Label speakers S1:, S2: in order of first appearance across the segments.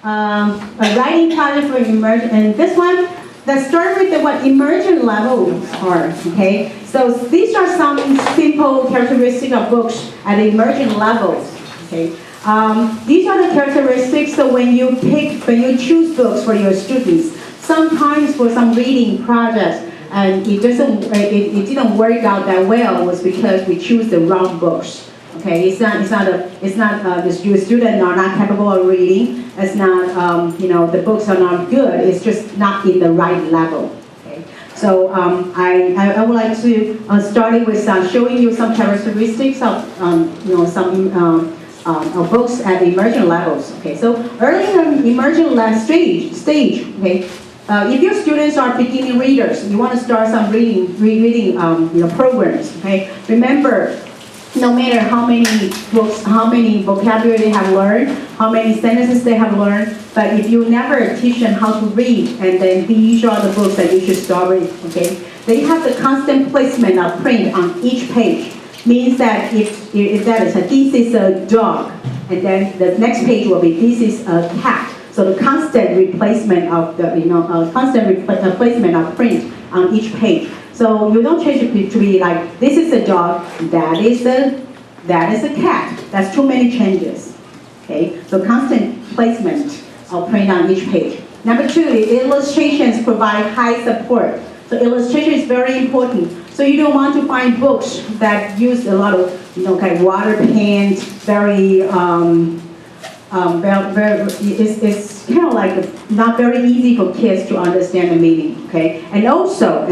S1: a writing project for Emergent, and this one, let's start with what Emergent levels are, okay? So these are some simple characteristics of books at the Emergent levels, okay? These are the characteristics, so when you choose books for your students, sometimes for some reading projects, and it didn't work out that well was because we choose the wrong books. Okay, the students are not capable of reading. It's not, the books are not good. It's just not in the right level. Okay, so I would like to start with showing you some characteristics of some books at the Emergent levels. Okay, so early in the Emergent stage, okay. If your students are beginning readers, you want to start some reading programs. Okay, remember, no matter how many books, how many vocabulary they have learned, how many sentences they have learned, but if you never teach them how to read, and then these are the books that you should start with. Okay, they have the constant placement of print on each page. Means that if that is this is a dog, and then the next page will be this is a cat. So the constant replacement of placement of print on each page. So you don't change it to be like this is a dog, that is a cat. That's too many changes. Okay, so constant placement of print on each page. Number two, the illustrations provide high support. So illustration is very important. So you don't want to find books that use a lot of kind of water paint, it's kind of like not very easy for kids to understand the meaning, okay? And also,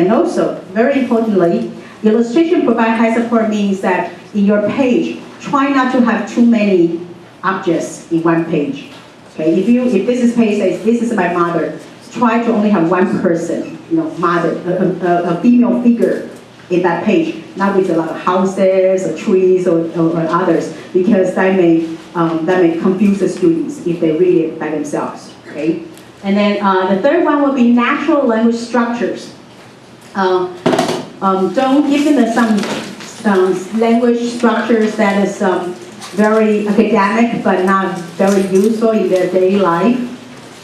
S1: very importantly, illustration provide high support means that in your page, try not to have too many objects in one page, okay? If this is page says, this is my mother, try to only have one person, mother, a female figure in that page, not with a lot of houses or trees or others, because that may confuse the students if they read it by themselves. Okay, and then the third one will be natural language structures. Don't give them some language structures that is very academic but not very useful in their daily life.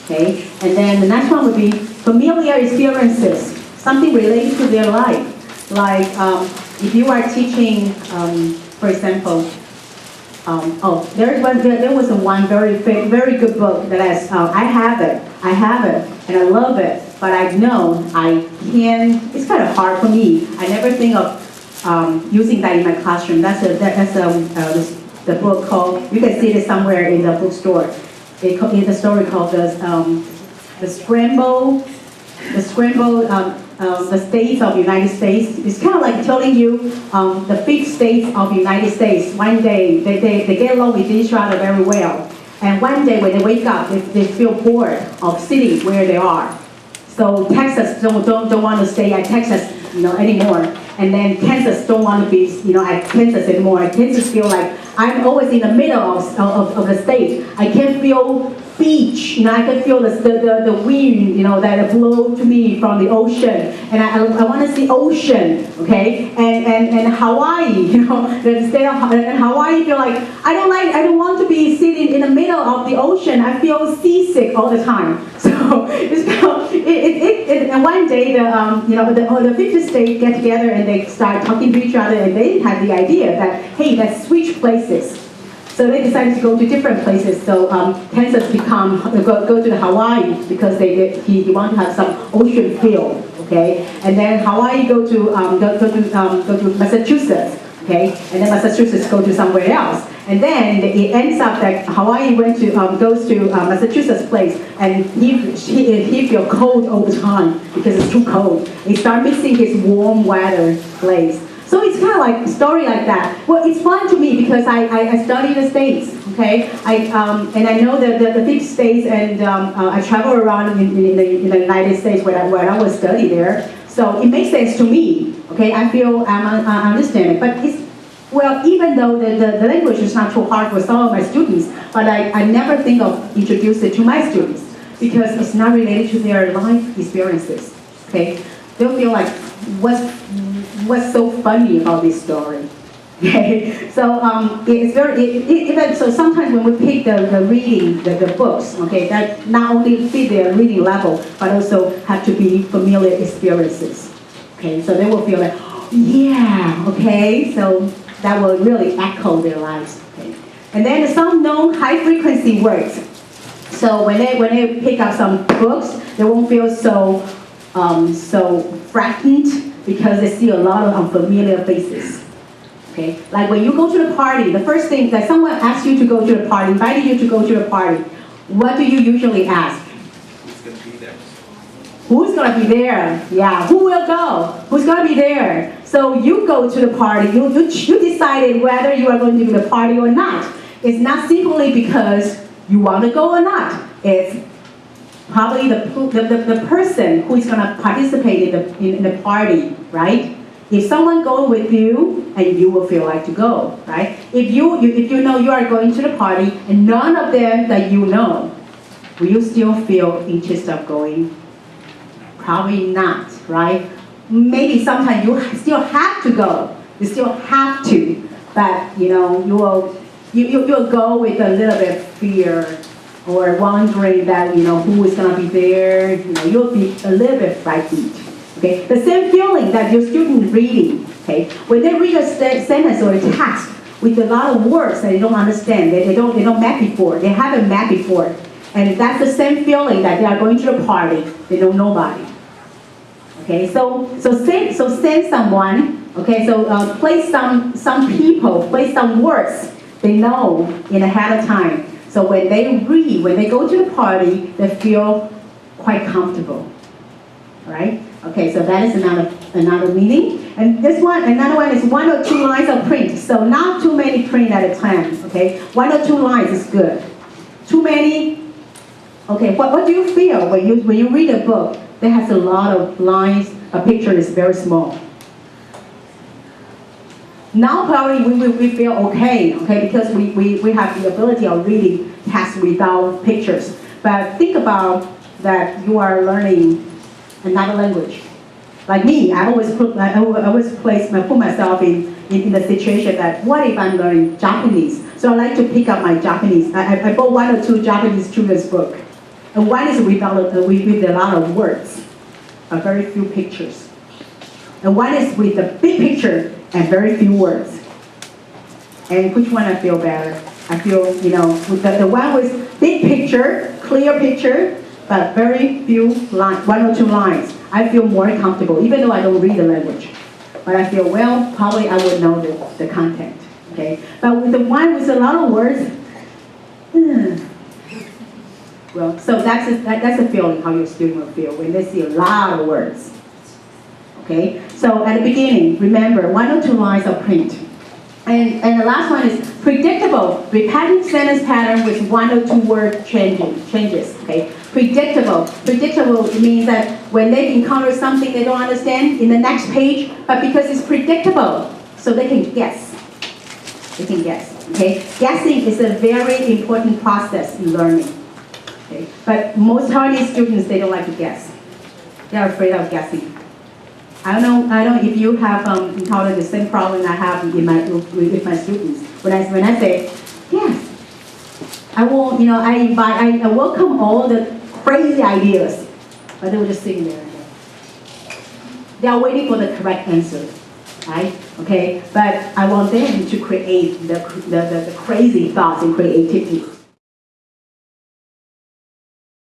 S1: Okay, and then the next one would be familiar experiences, something related to their life. Like if you are teaching, for example, there was one very good book that I have it, and I love it, but I know I can. It's kind of hard for me. I never think of using that in my classroom. That's the book called. You can see it somewhere in the bookstore. It's a story called the Scramble. The states of the United States. It's kind of like telling you the 5 states of the United States. One day they get along with each other very well, and one day when they wake up, they feel bored of sitting where they are. So Texas don't want to stay at Texas anymore, and then Kansas don't want to be at Kansas anymore. Kansas feel like I'm always in the middle of the state. I can feel beach, I can feel the wind, that blow to me from the ocean, and I want to see ocean, okay, and Hawaii, the state of Hawaii feel like I don't want to be sitting in the middle of the ocean. I feel seasick all the time. So it's and one day the 50 states get together and they start talking to each other, and they have the idea that hey, let's switch places. So they decided to go to different places. So Kansas go to Hawaii because he want to have some ocean feel, okay. And then Hawaii go to Massachusetts, okay. And then Massachusetts go to somewhere else. And then it ends up that Hawaii goes to Massachusetts place, and he feel cold all the time because it's too cold. He start missing his warm weather place. So it's kind of like a story like that. Well, it's fun to me because I study the states, okay? And I know the 50 states, and I travel around in the United States where I was study there. So it makes sense to me, okay? I feel I understand it. But even though the language is not too hard for some of my students, but I never think of introducing it to my students because it's not related to their life experiences, okay? They'll feel like, what's so funny about this story? Okay, so it's very, so sometimes when we pick the reading, the books, okay, that not only fit their reading level, but also have to be familiar experiences. Okay, so they will feel like, yeah, okay, so that will really echo their lives. Okay, and then some known high frequency words. So when they pick up some books, they won't feel so frightened because they see a lot of unfamiliar faces. Okay, like when you go to the party, the first thing that someone asks you to go to the party, invited you to go to the party, what do you usually ask?
S2: Who's going to be there?
S1: Who's going to be there? Yeah, who will go? Who's going to be there? So you go to the party, you decided whether you are going to the party or not. It's not simply because you want to go or not. It's probably the person who is going to participate in the party, right? If someone goes with you, and you will feel like to go, right? If you know you are going to the party, and none of them that you know, will you still feel interest of going? Probably not, right? Maybe sometimes you still have to go. You still have to, but you know you'll go with a little bit of fear or wondering that who is going to be there. You'll be a little bit frightened. Okay, the same feeling that your student reading. Okay, when they read a sentence or a text with a lot of words that they don't understand, they don't met before, they haven't met before, and that's the same feeling that they are going to the party. They know nobody. Okay, so send someone. Okay, so place some people, place some words they know in ahead of time. So when they read, when they go to the party, they feel quite comfortable. All right. Okay, so that is another meaning. And another one is 1 or 2 lines of print. So not too many print at a time. Okay, 1 or 2 lines is good. Too many. Okay, what do you feel when you read a book that has a lot of lines? A picture is very small. Now probably we feel okay, because we have the ability of reading text without pictures. But think about that you are learning another language. Like me, I always put myself in the situation that what if I'm learning Japanese? So I like to pick up my Japanese. I bought 1 or 2 Japanese children's books. And one is with a lot of words, but very few pictures. And one is with a big picture and very few words. And which one I feel better? I feel, with the one with big picture, clear picture, but very few lines, 1 or 2 lines. I feel more comfortable, even though I don't read the language. But I feel, well, probably I would know the content. Okay? But with the one with a lot of words, well, so that's a feeling how your student will feel when they see a lot of words. Okay? So at the beginning, remember, 1 or 2 lines of print. And the last one is predictable, repeating sentence pattern with 1 or 2 word changes. Okay? Predictable. Predictable means that when they encounter something they don't understand in the next page, but because it's predictable, so they can guess. They can guess. Okay? Guessing is a very important process in learning. Okay? But most Chinese students, they don't like to guess. They are afraid of guessing. I don't know if you have encountered the same problem I have with my students. When I say, yes, I will, I welcome all the crazy ideas, but they were just sitting there. They are waiting for the correct answer, right? Okay, but I want them to create the crazy thoughts and creativity.